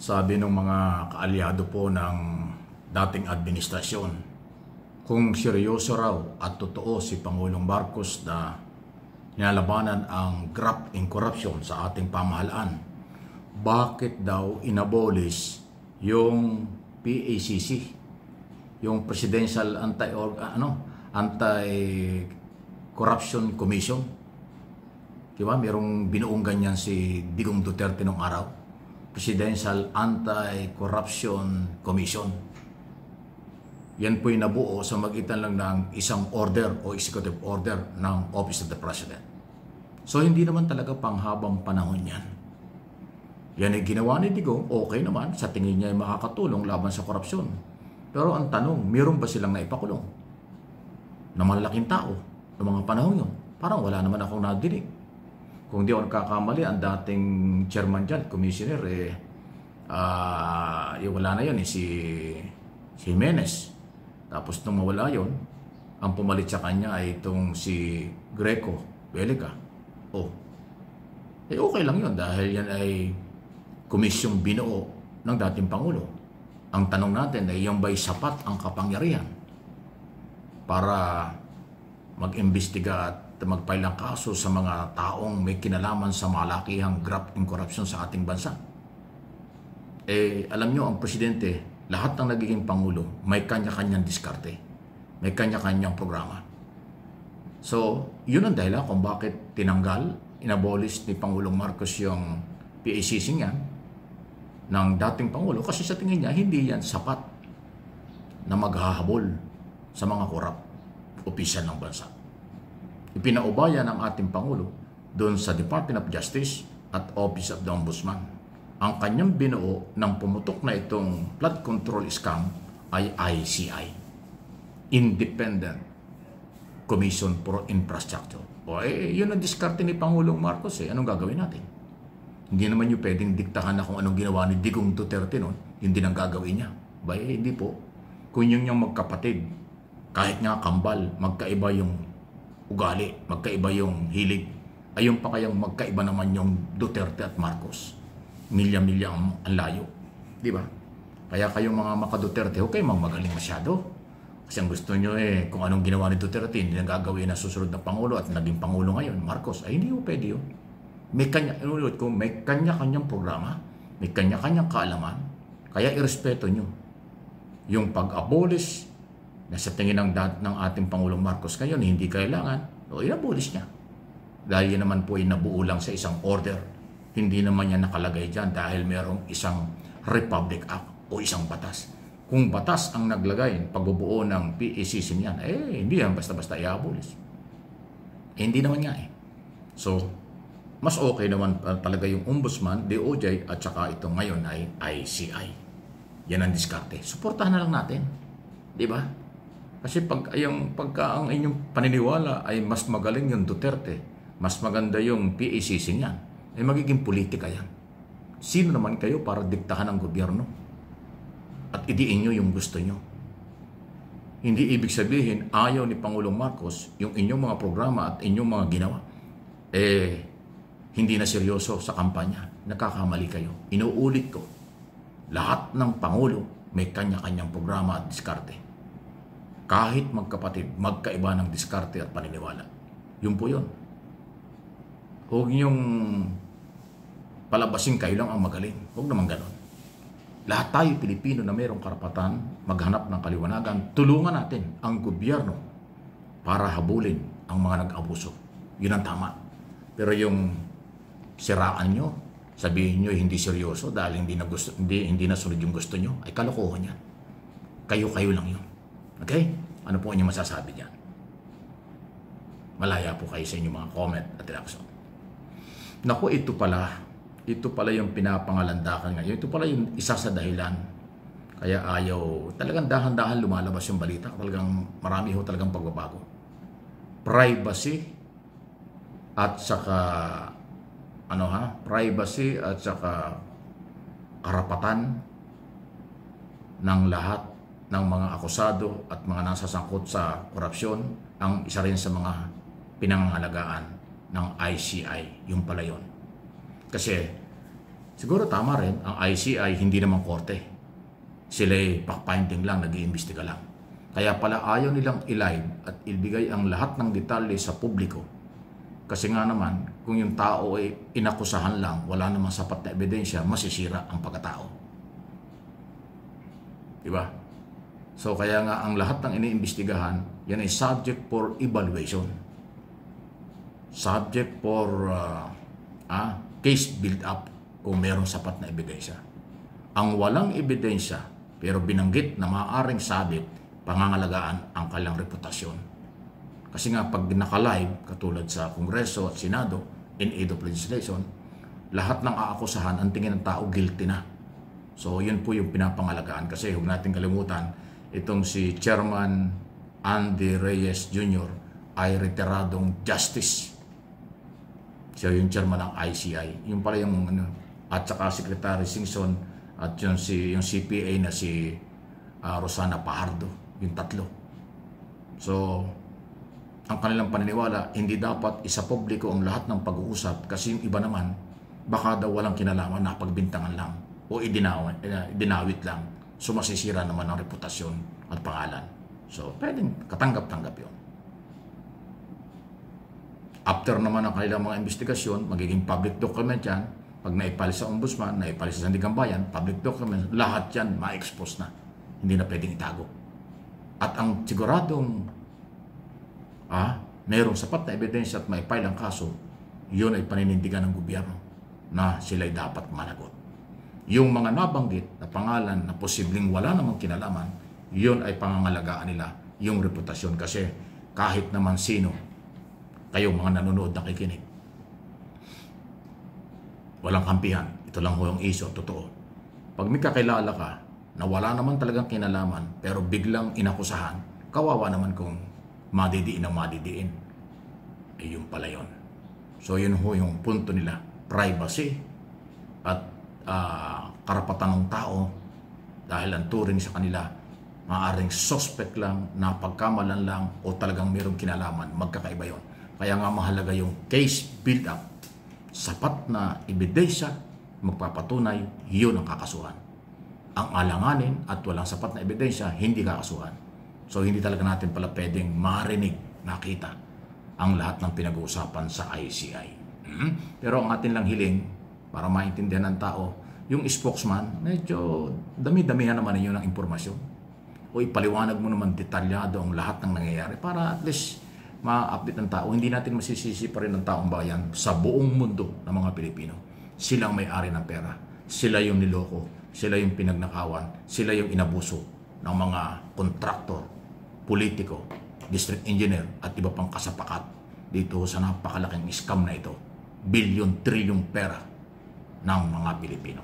Sabi ng mga kaalyado po ng dating administrasyon, kung seryoso raw at totoo si Pangulong Marcos na nilalabanan ang graft and corruption sa ating pamahalaan, bakit daw inabolish yung PACC, yung Presidential Anti-Corruption Commission? Diba? Merong binuong ganyan si Digong Duterte nung araw. Presidential Anti-Corruption Commission. Yan po'y nabuo sa magitan lang ng isang order o executive order ng Office of the President. So hindi naman talaga panghabang panahon yan. Yan ay ginawa ni Digong, okay naman, sa tingin niya ay makakatulong laban sa korupsyon. Pero ang tanong, meron ba silang naipakulong na malalaking tao ng mga panahon yun? Parang wala naman akong nadinig. Kung di ako nagkakamali, ang dating chairman dyan, commissioner, wala na yun, si Jimenez. Tapos nung mawala yun, ang pumalit sa kanya ay itong si Greco Belica. Okay lang yun dahil yan ay komisyong binuo ng dating Pangulo. Ang tanong natin ay yung ba'y sapat ang kapangyarihan para mag-imbestiga at mag-file ng kaso sa mga taong may kinalaman sa malakihang graft and corruption sa ating bansa? Alam nyo, ang presidente, lahat ng nagiging Pangulo, may kanya-kanyang diskarte. May kanya-kanyang programa. So, yun ang dahilan kung bakit tinanggal, inabolish ni Pangulong Marcos yung PACC niya ng dating Pangulo kasi sa tingin niya, hindi yan sapat na maghahabol sa mga korap opisyal ng bansa. Ipinaubaya ng ating Pangulo doon sa Department of Justice at Office of the Ombudsman. Ang kanyang binuo ng pumutok na itong flood control scam ay ICI, Independent Commission for Infrastructure. Yun ang diskarte ni Pangulong Marcos. Anong gagawin natin? Hindi naman yung pwedeng diktahan na kung anong ginawa ni Digong Duterte noon, yun din ang gagawin niya. Hindi po. Kung yun yung magkapatid, kahit nga kambal, magkaiba yung ugali, magkaiba yung hilig, ayun pa kayang magkaiba naman yung Duterte at Marcos. Milya-milya ang layo. Di ba? Kaya kayong mga maka-Duterte, okay, magaling masyado. Kasi ang gusto nyo kung anong ginawa ni Duterte, hindi na gagawin na susunod na Pangulo at naging Pangulo ngayon, Marcos. Hindi po pwede yun. May kanya-kanyang programa, may kanya-kanyang kaalaman, kaya irespeto nyo yung pag-abolish na sa tingin ng ating Pangulong Marcos ngayon, hindi kailangan, inabolish niya. Dahil yan naman po ay nabuo lang sa isang order. Hindi naman yan nakalagay dyan dahil mayroong isang Republic Act o isang batas. Kung batas ang naglagay, pagbubuo ng PACC niyan, hindi yan basta-basta i-abolish. Hindi naman nga So, mas okay naman talaga yung Ombudsman, DOJ, at saka ito ngayon ay ICI. Yan ang diskarte. Suportahan na lang natin. Di ba? Kasi pagka ang inyong paniniwala ay mas magaling yung Duterte, mas maganda yung PACC niyan, magiging politika yan. Sino naman kayo para diktahan ang gobyerno? At idiin nyo yung gusto nyo. Hindi ibig sabihin, ayaw ni Pangulong Marcos yung inyong mga programa at inyong mga ginawa. Hindi na seryoso sa kampanya. Nakakamali kayo. Inuulit ko, lahat ng Pangulo may kanya-kanyang programa at diskarte. Kahit magkapatid, magkaiba ng diskarte at paniniwala. Yun po yun. Huwag niyong palabasin kayo lang ang magaling. Huwag naman ganon. Lahat tayo Pilipino na mayroong karapatan maghanap ng kaliwanagan, tulungan natin ang gobyerno para habulin ang mga nag-abuso. Yun ang tama. Pero yung siraan nyo, sabihin nyo hindi seryoso dahil hindi na sunod yung gusto nyo, ay kalokohan yan. Kayo-kayo lang yun. Okay? Ano po inyong masasabi dyan? Malaya po kayo sa inyong mga comment at reaction. Naku, ito pala yung pinapangalandakan ngayon. Ito pala yung isa sa dahilan. Kaya talagang dahan-dahan lumalabas yung balita. Talagang marami talagang pagbabago. Privacy at saka privacy at saka karapatan ng lahat ng mga akusado at mga nasasangkot sa korupsyon ang isa rin sa mga pinangangalagaan ng ICI. Yung pala yun. Kasi Siguro tama rin, ang ICI hindi naman korte. Sila'y fact-finding lang, nag-iimbestiga lang. Kaya pala ayaw nilang i-live at ibigay ang lahat ng detalye sa publiko. Kasi nga naman, kung yung tao ay inakusahan lang, wala namang sapat na ebidensya, masisira ang pagkatao. Diba? So kaya nga ang lahat ng iniimbestigahan, yan ay subject for evaluation. Subject for case build-up kung mayroong sapat na ebidensya. Ang walang ebidensya pero binanggit na maaaring sabit, pangangalagaan ang kanilang reputasyon. Kasi nga pag naka-live, katulad sa Kongreso at Senado, in aid of legislation, lahat ng aakusahan ang tingin ng tao guilty na. So yun po yung pinapangalagaan kasi huwag natin kalimutan, itong si Chairman Andy Reyes Jr. ay retiradong justice. Siya yung chairman ng ICI. Yung pala yung at saka Secretary Singson at yung CPA na si Rosana Pajardo, yung tatlo. So ang kanilang paniniwala, hindi dapat isa publiko ang lahat ng pag-uusap kasi yung iba naman baka daw walang kinalaman na pagbintangan lang o idinawit lang. So masisira naman ang reputasyon at pangalan. So pwedeng katanggap-tanggap yun. After naman ang kanilang mga investigasyon, magiging public document yan. Pag naipali sa ombudsman, naipali sa Sandigan Bayan, public document, lahat yan ma-expose na. Hindi na pwedeng itago. At ang siguradong mayroong sapat na ebidensya at maipile ang kaso, yun ay paninindigan ng gobyerno na sila'y dapat managot. Yung mga nabanggit na pangalan na posibleng wala namang kinalaman, yun ay pangangalagaan nila yung reputasyon kasi kahit naman sino, kayong mga nanonood na kikinig, walang kampihan. Ito lang ho yung isyo, totoo. Pag may kakilala ka na wala naman talagang kinalaman pero biglang inakusahan, kawawa naman kung madidiin ang madidiin. Eh yun pala yun. So yun ho yung punto nila. Privacy at karapatan ng tao dahil ang turing sa kanila maaaring suspect lang, napagkamalan lang o talagang mayroong kinalaman, magkakaiba yun. Kaya nga mahalaga yung case build-up. Sapat na ebidensya, magpapatunay, yun ang kakasuhan. Ang alanganin at walang sapat na ebidensya, hindi kakasuhan. So hindi talaga natin pala pwedeng marinig, nakita ang lahat ng pinag-uusapan sa ICI. Pero ang atin lang hiling, para maintindihan ng tao, yung spokesman, medyo dami-damihan naman ninyo ng impormasyon. O ipaliwanag mo naman detalyado ang lahat ng nangyayari para at least ma-update ng tao. Hindi natin masisisi pa rin ng taong bayan sa buong mundo ng mga Pilipino. Silang may-ari ng pera. Sila yung niloko. Sila yung pinagnakawan. Sila yung inabuso ng mga kontraktor, politiko, district engineer at iba pang kasapakat dito sa napakalaking scam na ito. Bilyon, trilyong pera ng mga Pilipino.